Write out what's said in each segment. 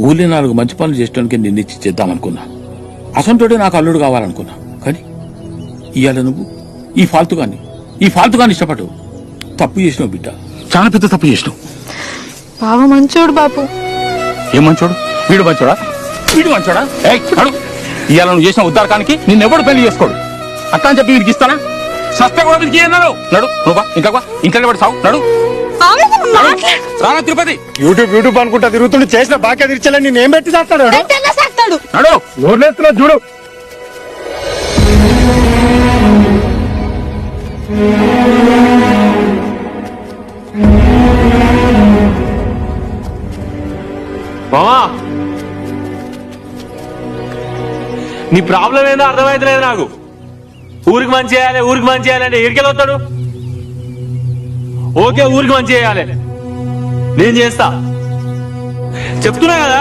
ఊళ్ళో 4 మంచి పనులు చేసడానికి నిన్నిచ్చి చేద్దామనుకున్నా. అసంటోడే నాకు అల్లుడు కావాలనుకున్నా. కానీ ఇవాళ నువ్వు ఈ ఫాల్తుగాని ఇష్టపడు. తప్పు చేసినావు బిడ్డ, చాలా పెద్ద తప్పు చేసినావు. బావ మంచోడు బాపు. ఏం మంచోడు? వీడు మంచోడా? ఇవాళ నువ్వు చేసిన ఉద్దారకానికి నిన్నెవడు పెళ్లి చేసుకోడు. అట్లా అని చెప్పి వీడికి ఇస్తానా? సస్తే కూడా వీడికి అన్నాడు. నడు నువ్వు ఇంకా పడి సావు. నడు రానా తిరుపతి. యూట్యూబ్ అనుకుంటా తిరుగుతుండే చేసిన బాగా తీర్చాలని నేను ఏం పెట్టి చేస్తాడు. నడు నోర్లేస్తున్నా చూడు. మామా నీ ప్రాబ్లం ఏందో అర్థమైతలేదు నాకు. ఊరికి మంచి చేయాలంటే ఎడికెళ్ళి వస్తాడు. ఓకే ఊరికి మంచి చేయాలి, నేను చేస్తా. చెప్తున్నా కదా,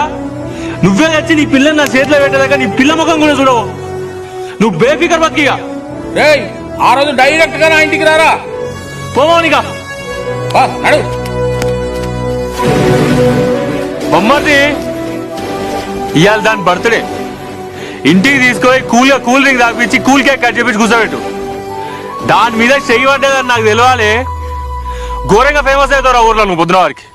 నువ్వే వచ్చి నీ పిల్లని నా చేతిలో పెట్టేదాకా నీ పిల్ల ముఖం కూడా చూడవు. నువ్వు బేఫికర్ బతికిగా. ఆ రోజు డైరెక్ట్ గా నా ఇంటికి రారా. పోమోనిగా నడు. బొమ్మది ఇవాళ దాని బర్త్డే. ఇంటికి తీసుకుపోయి కూల్ డ్రింక్ తాపించి కూల్ కేక్ కట్ చేపించి కూర్చోబెట్టు. దాని మీద చెయ్యి పడ్డదని నాకు తెలియాలి. ఘోరంగా ఫేమస్ అవుతావు ఊర్లో నువ్వు పొద్దున వారికి.